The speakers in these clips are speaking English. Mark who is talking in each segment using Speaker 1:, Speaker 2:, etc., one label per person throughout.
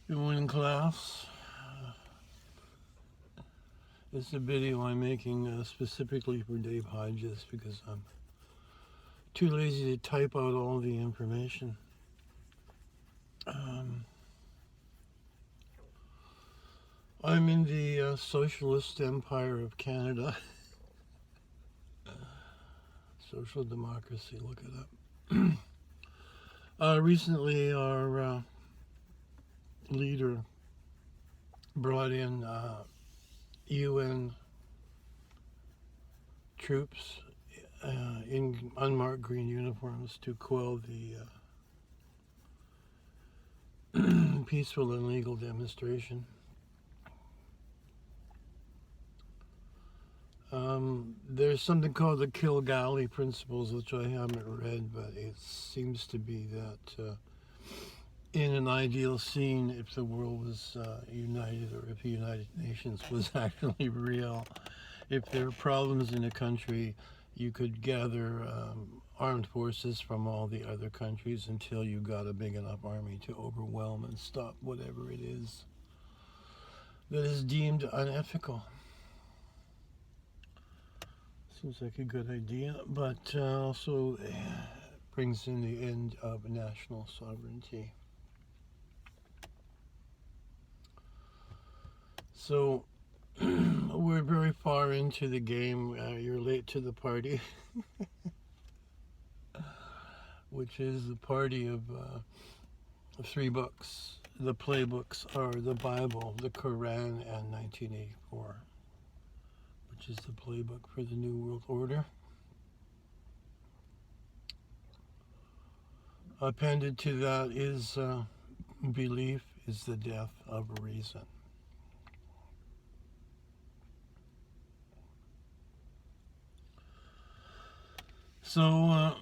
Speaker 1: Good morning, class. It's a video I'm making specifically for Dave Hodges because I'm too lazy to type out all the information. I'm in the Socialist Empire of Canada. Social democracy, look it up. Recently, our leader brought in UN troops in unmarked green uniforms to quell the peaceful and legal demonstration. There's something called the KILGALI principles, which I haven't read, but it seems to be that in an ideal scene, if the world was united, or if the United Nations was actually real, if there are problems in a country, you could gather armed forces from all the other countries until you got a big enough army to overwhelm and stop whatever it is that is deemed unethical. Seems like a good idea, but also brings in the end of national sovereignty. So we're very far into the game. You're late to the party, which is the party of 3 books. The playbooks are the Bible, the Koran, and 1984, which is the playbook for the New World Order. Appended to that is belief is the death of reason. So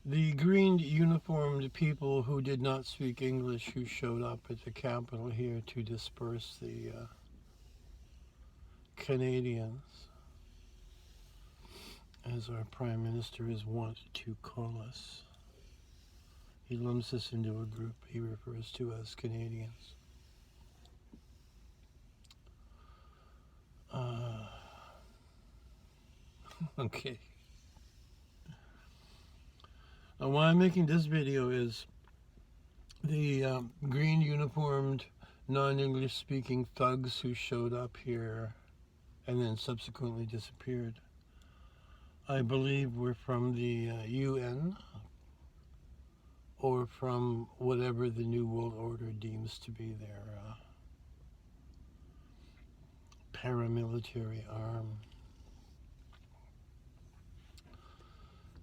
Speaker 1: the green uniformed people who did not speak English, who showed up at the Capitol here to disperse the Canadians, as our Prime Minister is wont to call us. He lumps us into a group he refers to as Canadians. Okay. Now, why I'm making this video is the green uniformed, non-English speaking thugs who showed up here and then subsequently disappeared, I believe were from the UN or from whatever the New World Order deems to be their paramilitary arm.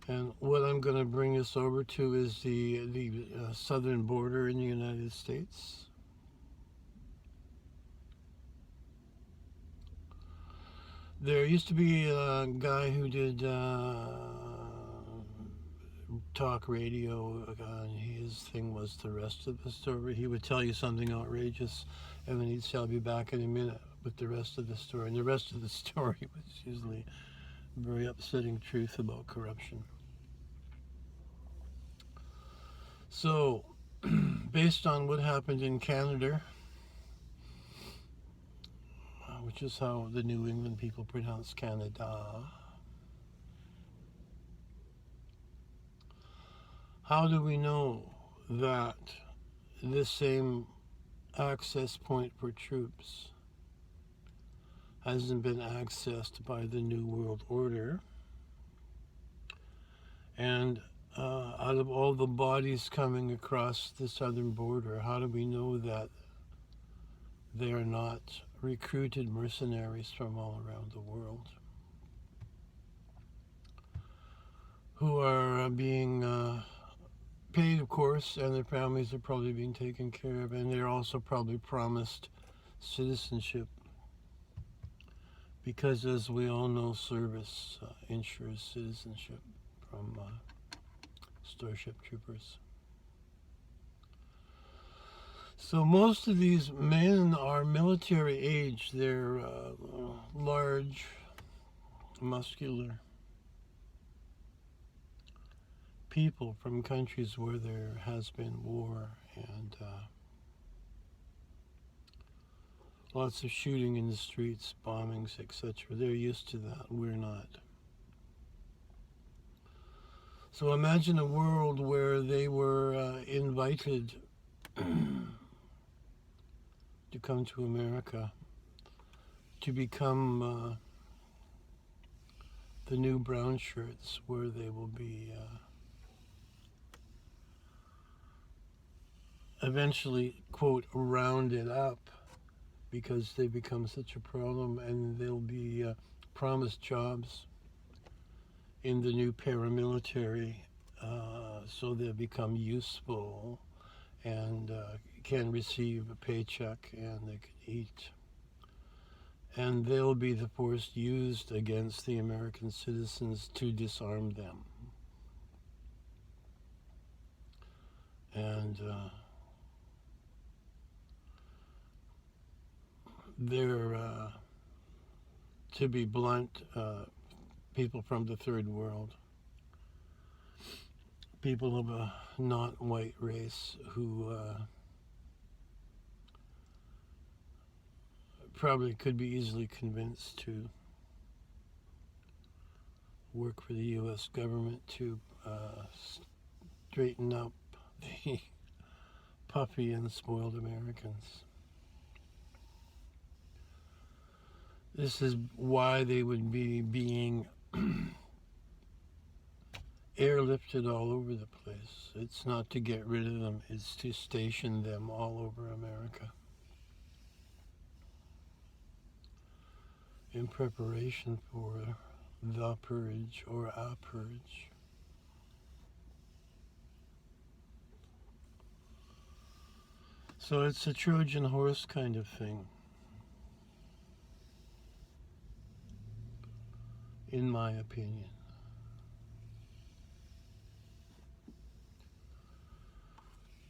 Speaker 1: And what I'm going to bring us over to is the southern border in the United States. There used to be a guy who did talk radio, and his thing was the rest of the story. He would tell you something outrageous, and then he'd say, "I'll be back in a minute with the rest of the story." And the rest of the story was usually very upsetting truth about corruption. So, based on what happened in Canada, which is how the New England people pronounce Canada, how do we know that this same access point for troops hasn't been accessed by the New World Order? And out of all the bodies coming across the southern border, how do we know that they are not recruited mercenaries from all around the world who are being paid, of course, and their families are probably being taken care of, and they're also probably promised citizenship, because as we all know, service ensures citizenship from Starship troopers. So most of these men are military age. They're large, muscular, people from countries where there has been war and lots of shooting in the streets, bombings, etc. They're used to that. We're not. So imagine a world where they were invited to come to America, to become the new brown shirts, where they will be eventually, quote, rounded up because they become such a problem, and they'll be promised jobs in the new paramilitary, so they'll become useful and can receive a paycheck and they can eat. And they'll be the force used against the American citizens to disarm them. And they're, to be blunt, people from the third world, people of a not white race who probably could be easily convinced to work for the U.S. government to straighten up the puffy and spoiled Americans. This is why they would be being airlifted all over the place. It's not to get rid of them, it's to station them all over America in preparation for the purge or a purge. So it's a Trojan horse kind of thing, in my opinion.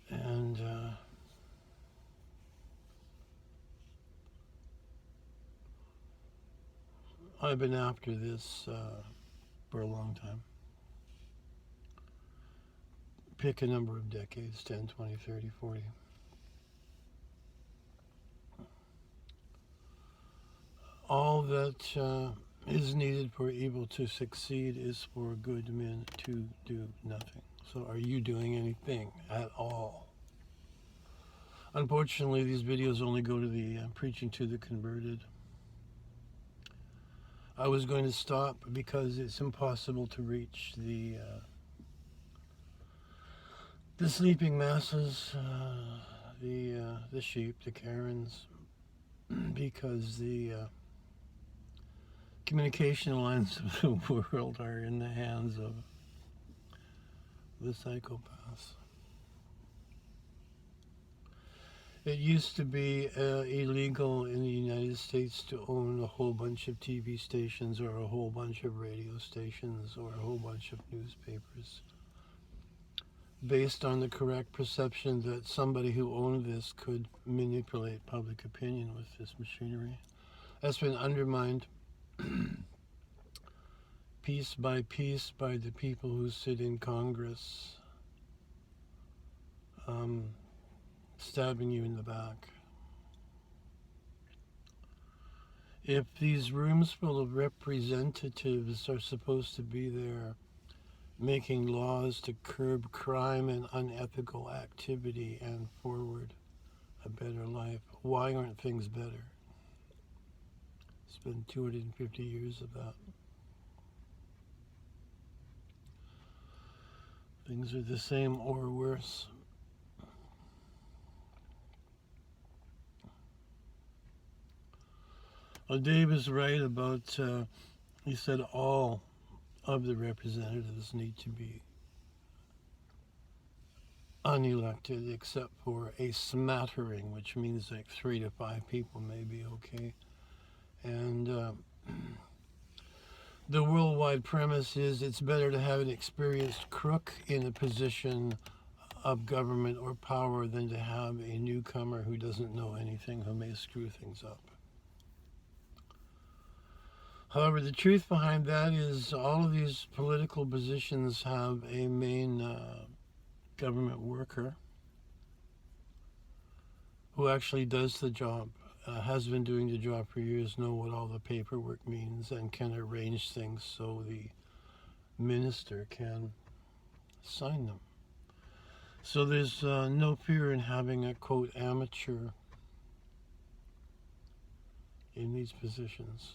Speaker 1: And I've been after this for a long time. Pick a number of decades, 10, 20, 30, 40. All that is needed for evil to succeed is for good men to do nothing. So are you doing anything at all? Unfortunately, these videos only go to the preaching to the converted. I was going to stop because it's impossible to reach the sleeping masses, the sheep, the Karens, because the communication lines of the world are in the hands of the psychopaths. It used to be illegal in the United States to own a whole bunch of TV stations or a whole bunch of radio stations or a whole bunch of newspapers, based on the correct perception that somebody who owned this could manipulate public opinion with this machinery. That's been undermined piece by piece by the people who sit in Congress, stabbing you in the back. If these rooms full of representatives are supposed to be there making laws to curb crime and unethical activity and forward a better life, why aren't things better? It's been 250 years of that. Things are the same or worse. Well, Dave is right about, he said all of the representatives need to be unelected except for a smattering, which means like 3 to 5 people may be okay. And the worldwide premise is it's better to have an experienced crook in a position of government or power than to have a newcomer who doesn't know anything, who may screw things up. However, the truth behind that is all of these political positions have a main government worker who actually does the job, has been doing the job for years, know what all the paperwork means, and can arrange things so the minister can sign them. So there's no fear in having a, quote, amateur in these positions.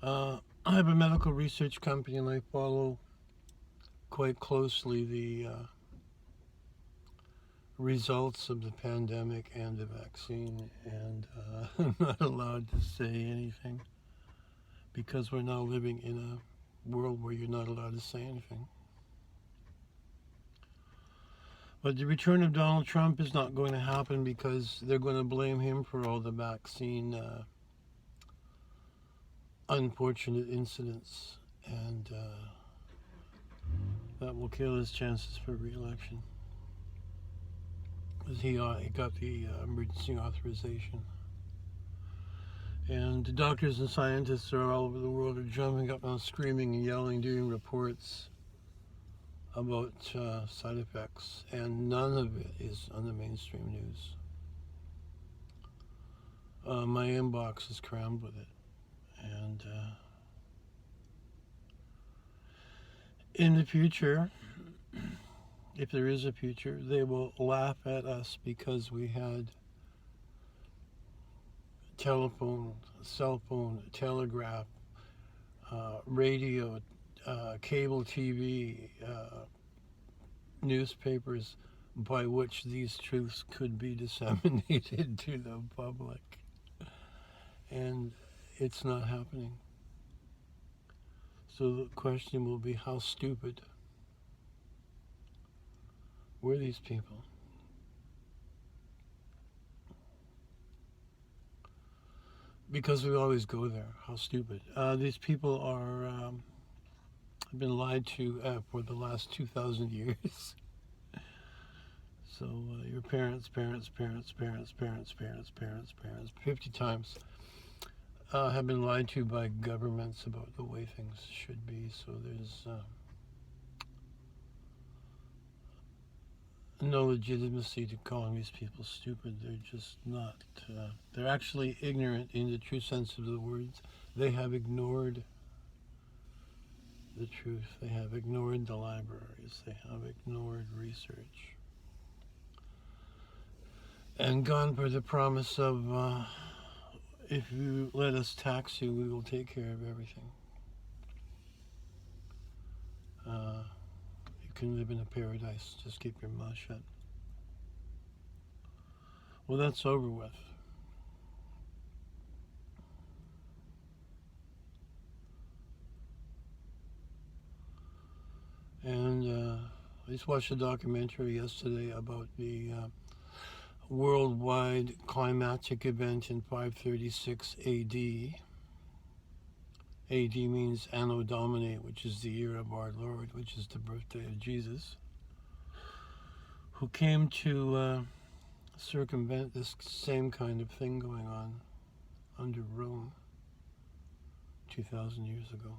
Speaker 1: I have a medical research company, and I follow quite closely the results of the pandemic and the vaccine, and I'm not allowed to say anything because we're now living in a world where you're not allowed to say anything. But the return of Donald Trump is not going to happen because they're going to blame him for all the vaccine unfortunate incidents, and that will kill his chances for re-election. Because he got the emergency authorization. And the doctors and scientists are all over the world are jumping up and screaming and yelling, doing reports about side effects, and none of it is on the mainstream news. My inbox is crammed with it. And in the future, if there is a future, they will laugh at us because we had telephone, cell phone, telegraph, radio, cable TV, newspapers by which these truths could be disseminated to the public. And it's not happening. So the question will be, how stupid were these people? Because we always go there. How stupid. These people are have been lied to for the last 2,000 years. So your parents, 50 times have been lied to by governments about the way things should be. So there's no legitimacy to calling these people stupid. They're just not. They're actually ignorant in the true sense of the words. They have ignored the truth. They have ignored the libraries. They have ignored research. And gone for the promise of, if you let us tax you, we will take care of everything. You can live in a paradise, just keep your mouth shut. Well, that's over with. And I just watched a documentary yesterday about the worldwide climatic event in 536 AD. AD means Anno Domini, which is the year of our Lord, which is the birthday of Jesus, who came to circumvent this same kind of thing going on under Rome 2,000 years ago.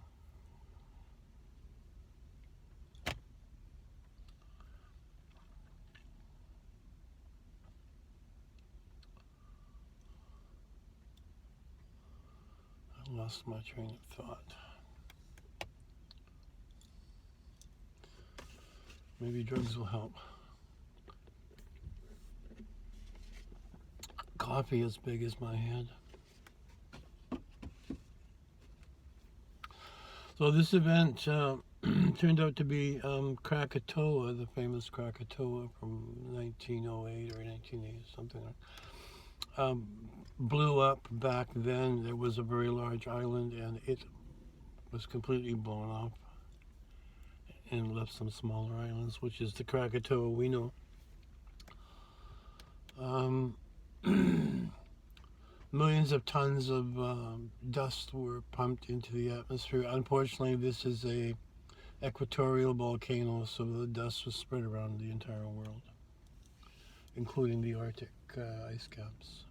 Speaker 1: I lost my train of thought. Maybe drugs will help. Coffee as big as my head. So this event turned out to be Krakatoa, the famous Krakatoa from 1908 or 1980, something like blew up back then. There was a very large island, and it was completely blown off and left some smaller islands, which is the Krakatoa we know. Millions of tons of dust were pumped into the atmosphere. Unfortunately, this is a equatorial volcano, so the dust was spread around the entire world, including the Arctic ice caps.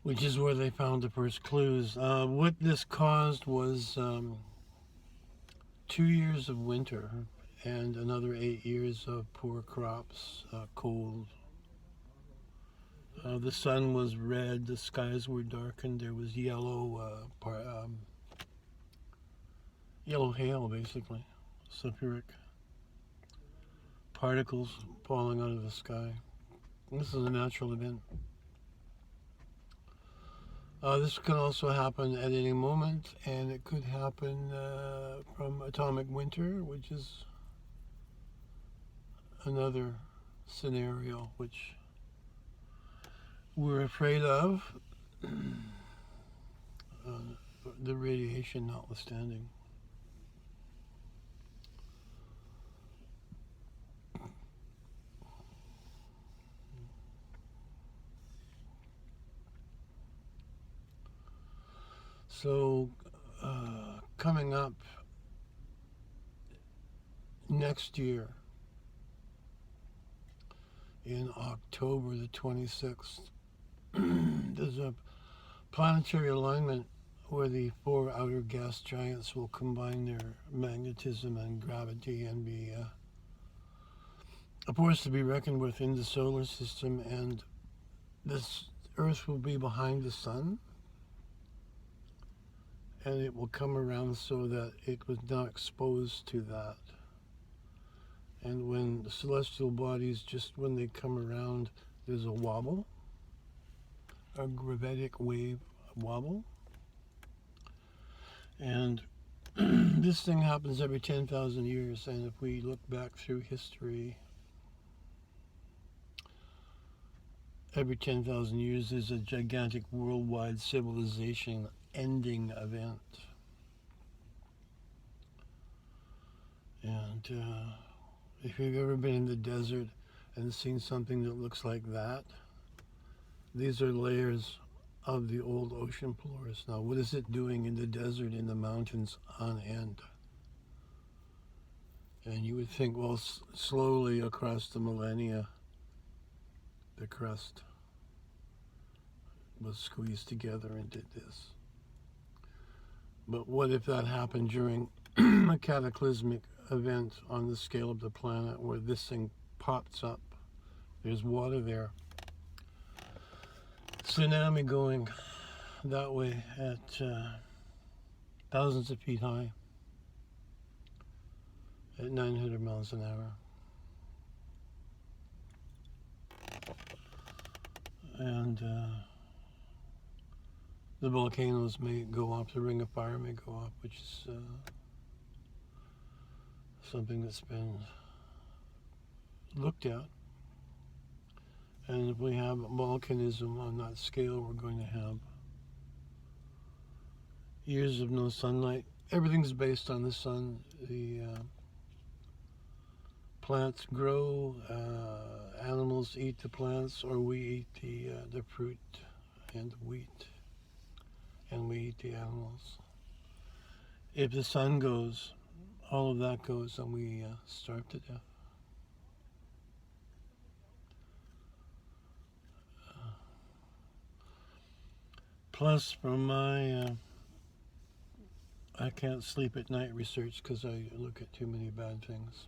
Speaker 1: which is where they found the first clues. What this caused was 2 years of winter and another 8 years of poor crops, cold. The sun was red, the skies were darkened, there was yellow, yellow hail, basically, sulfuric particles falling out of the sky. This is a natural event. This can also happen at any moment, and it could happen from atomic winter, which is another scenario which we're afraid of, the radiation notwithstanding. So, coming up next year, in October the 26th, there's a planetary alignment where the 4 outer gas giants will combine their magnetism and gravity and be a force to be reckoned with in the solar system, and this Earth will be behind the sun, and it will come around so that it was not exposed to that. And when the celestial bodies, just when they come around, there's a wobble, a gravitic wave wobble. And this thing happens every 10,000 years, and if we look back through history, every 10,000 years there's a gigantic worldwide civilization ending event. And if you've ever been in the desert and seen something that looks like that, these are layers of the old ocean floors. Now, what is it doing in the desert, in the mountains on end? And you would think, well, slowly across the millennia, the crust was squeezed together and did this. But what if that happened during a cataclysmic event on the scale of the planet where this thing pops up? There's water there. Tsunami going that way at thousands of feet high at 900 miles an hour. And the volcanoes may go off, the ring of fire may go off, which is something that's been looked at. And if we have volcanism on that scale, we're going to have years of no sunlight. Everything's based on the sun. The plants grow, animals eat the plants, or we eat the fruit and the wheat, and we eat the animals. If the sun goes, all of that goes, and we starve to death. Plus, from my I can't sleep at night research because I look at too many bad things.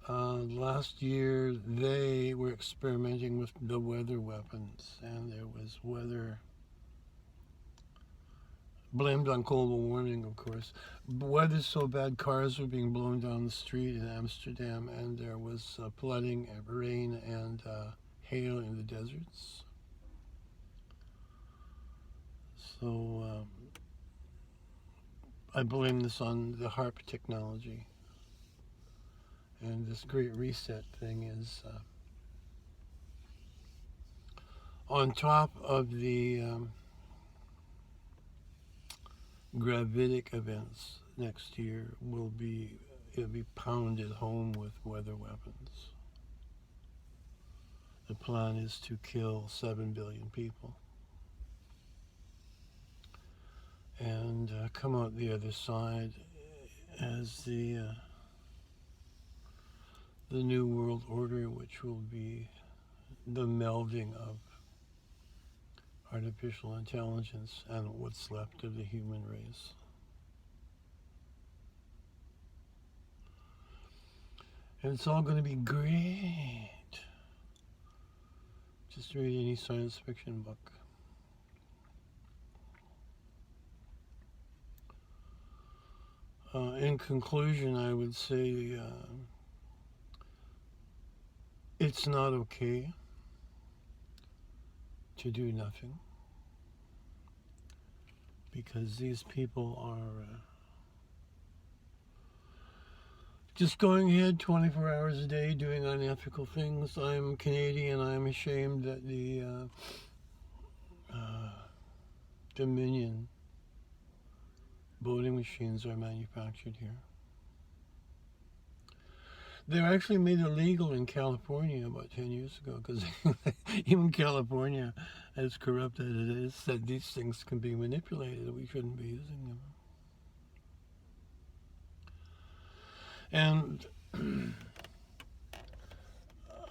Speaker 1: Last year, they were experimenting with the weather weapons, and there was weather blamed on global warming, of course. Weather's so bad, cars were being blown down the street in Amsterdam, and there was flooding and rain and hail in the deserts. So I blame this on the HARP technology. And this Great Reset thing is on top of the gravitic events next year. It'll be pounded home with weather weapons. The plan is to kill 7 billion people and come out the other side as the new world order, which will be the melding of artificial intelligence and what's left of the human race. And it's all going to be great. Just read any science fiction book. In conclusion, I would say it's not okay to do nothing, because these people are just going ahead 24 hours a day doing unethical things. I'm Canadian. I'm ashamed that the Dominion voting machines are manufactured here. They were actually made illegal in California about 10 years ago, because even California, as corrupt as it is, said these things can be manipulated. We shouldn't be using them. And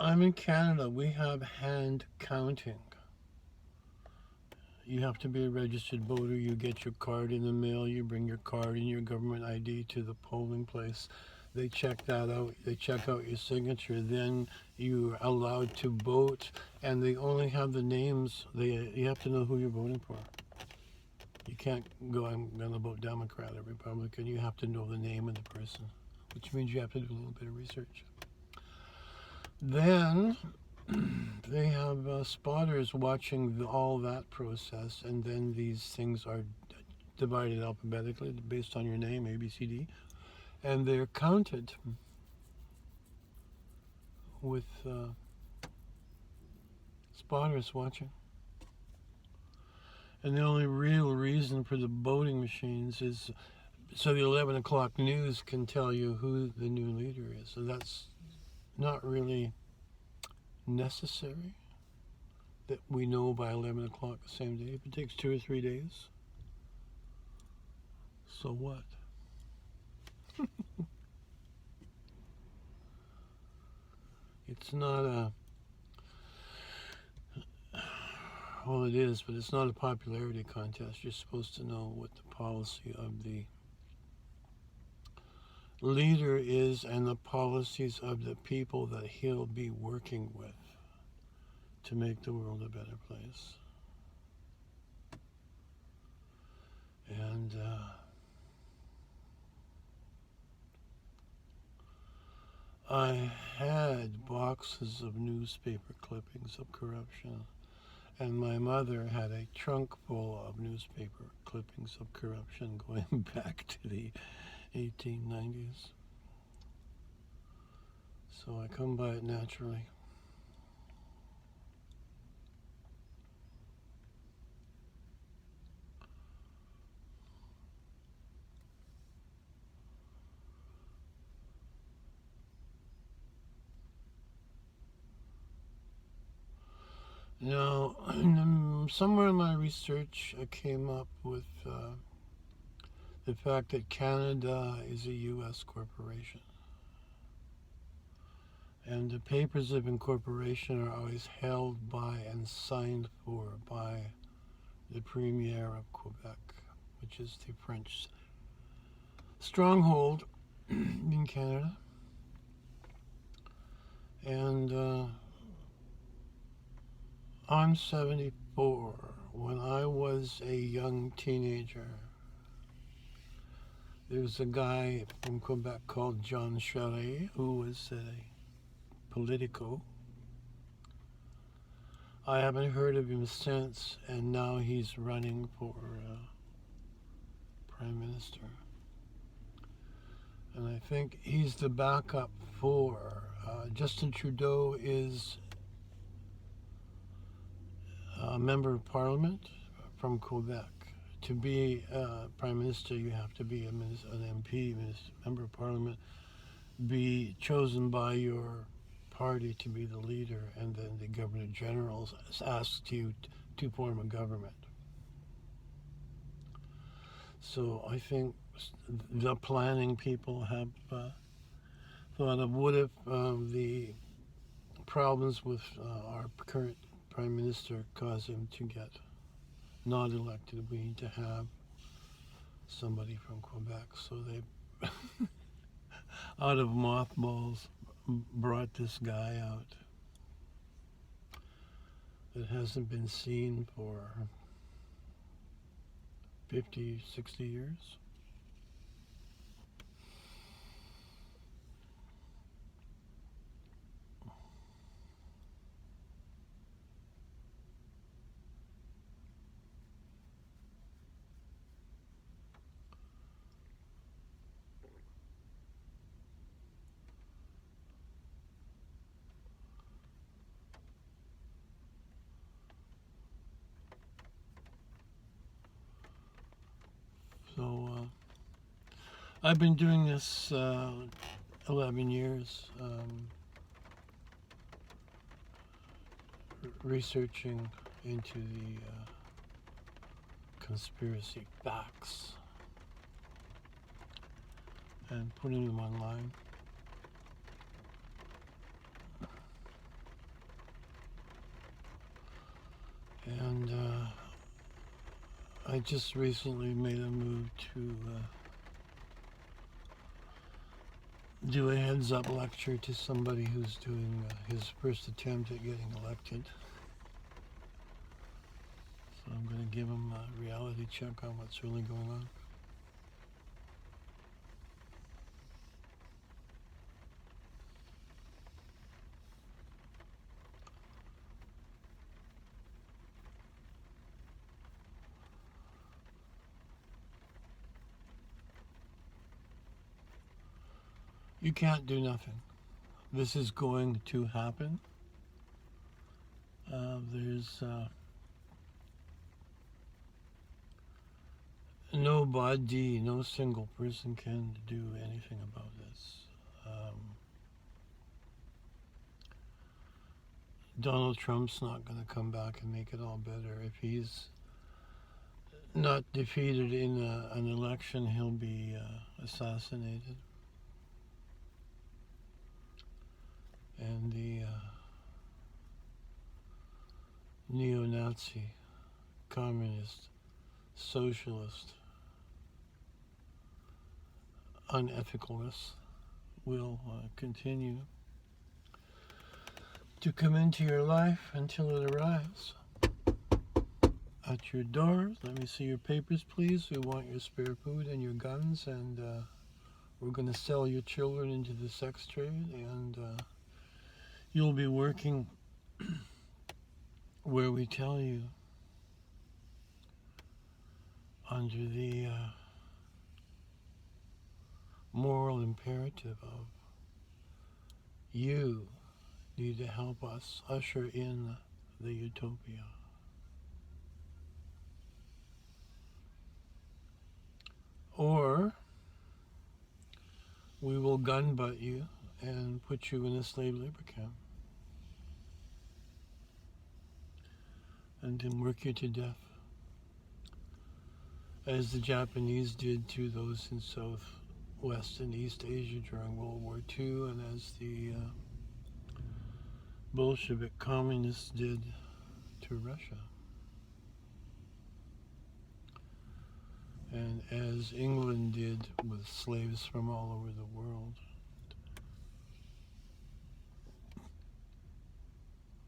Speaker 1: I'm in Canada. We have hand counting. You have to be a registered voter. You get your card in the mail. You bring your card and your government ID to the polling place. They check that out. They check out your signature. Then you're allowed to vote. And they only have the names. You have to know who you're voting for. You can't go, I'm going to vote Democrat or Republican. You have to know the name of the person, which means you have to do a little bit of research. Then they have spotters watching all that process, and then these things are divided alphabetically based on your name, A, B, C, D, and they're counted with spotters watching. And the only real reason for the voting machines is so the 11 o'clock news can tell you who the new leader is. So that's not really necessary that we know by 11 o'clock the same day. If it takes 2 or 3 days, so what? It's not a, well, it is, but it's not a popularity contest. You're supposed to know what the policy of the leader is and the policies of the people that he'll be working with to make the world a better place. And I had boxes of newspaper clippings of corruption, and my mother had a trunk full of newspaper clippings of corruption going back to the 1890s. So I come by it naturally. Now, somewhere in my research, I came up with the fact that Canada is a U.S. corporation. And the papers of incorporation are always held by and signed for by the Premier of Quebec, which is the French stronghold in Canada. And I'm 74. When I was a young teenager, there was a guy from Quebec called John Charest, who was a politico. I haven't heard of him since, and now he's running for Prime Minister. And I think he's the backup for Justin Trudeau is a member of Parliament from Quebec. To be Prime Minister, you have to be an MP, member of Parliament, be chosen by your party to be the leader, and then the Governor General asks you to form a government. So I think the planning people have thought of what if the problems with our current Prime Minister cause him to get not elected. We need to have somebody from Quebec. So they, out of mothballs, brought this guy out that hasn't been seen for 50, 60 years. So I've been doing this 11 years, researching into the conspiracy facts and putting them online. And I just recently made a move to do a heads-up lecture to somebody who's doing his first attempt at getting elected. So I'm going to give him a reality check on what's really going on. You can't do nothing. This is going to happen. There's nobody, no single person can do anything about this. Donald Trump's not going to come back and make it all better. If he's not defeated in an election, he'll be assassinated. And the neo-Nazi, communist, socialist, unethicalist will continue to come into your life until it arrives at your door. Let me see your papers, please. We want your spare food and your guns, and we're going to sell your children into the sex trade, and you'll be working where we tell you, under the moral imperative of you need to help us usher in the utopia. Or we will gun butt you and put you in a slave labor camp and then work you to death, as the Japanese did to those in South, West, and East Asia during World War II, and as the Bolshevik communists did to Russia, and as England did with slaves from all over the world,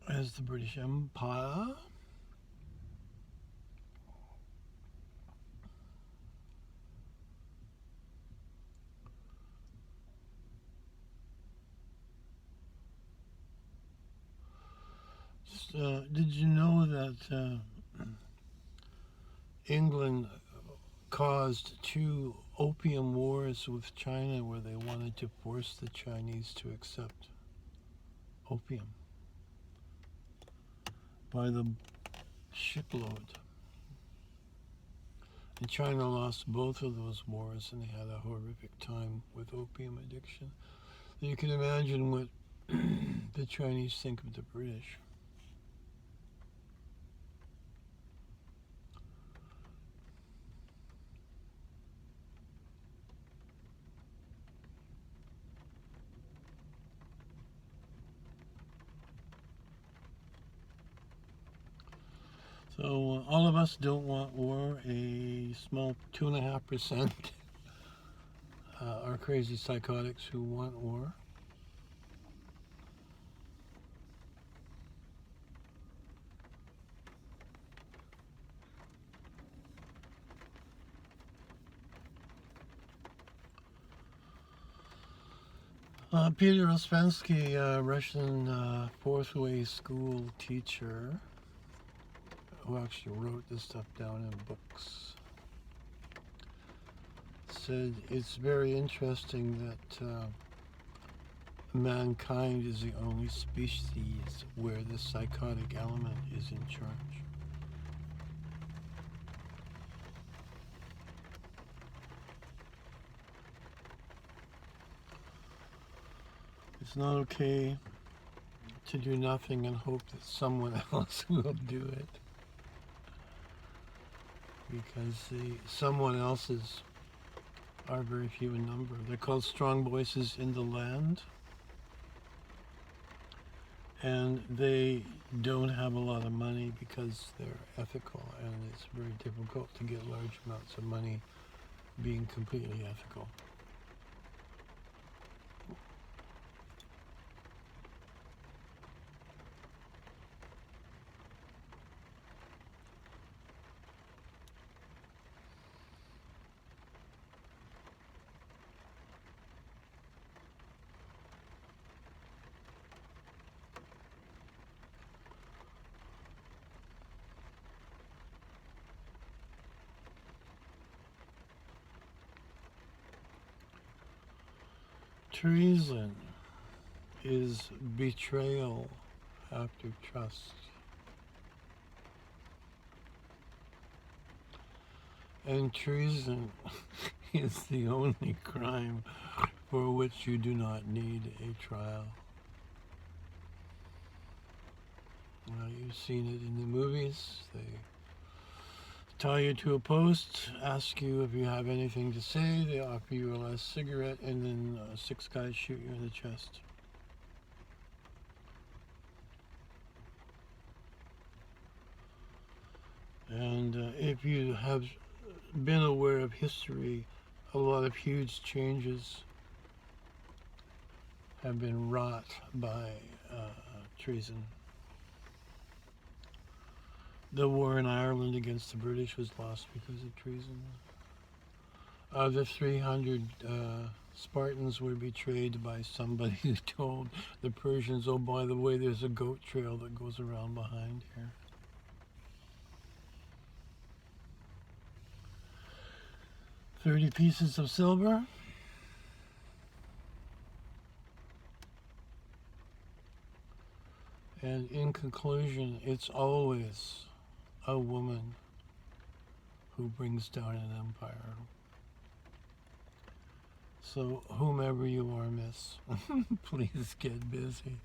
Speaker 1: as the British Empire did you know that England caused 2 opium wars with China where they wanted to force the Chinese to accept opium by the shipload? And China lost both of those wars, and they had a horrific time with opium addiction. You can imagine what the Chinese think of the British. So all of us don't want war. A small 2.5% are crazy psychotics who want war. Peter Ospensky, Russian fourth way school teacher, who actually wrote this stuff down in books, said it's very interesting that mankind is the only species where the psychotic element is in charge. It's not okay to do nothing and hope that someone else will do it, because someone else's are very few in number. They're called strong voices in the land, and they don't have a lot of money because they're ethical, and it's very difficult to get large amounts of money being completely ethical. Treason is betrayal after trust. And treason is the only crime for which you do not need a trial. You've seen it in the movies. They tie you to a post, ask you if you have anything to say, they offer you a last cigarette, and then 6 guys shoot you in the chest. And if you have been aware of history, a lot of huge changes have been wrought by treason. The war in Ireland against the British was lost because of treason. The 300 Spartans were betrayed by somebody who told the Persians, oh, by the way, there's a goat trail that goes around behind here. $30 pieces of silver. And in conclusion, it's always a woman who brings down an empire. So whomever you are, miss, please get busy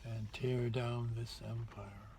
Speaker 1: and tear down this empire.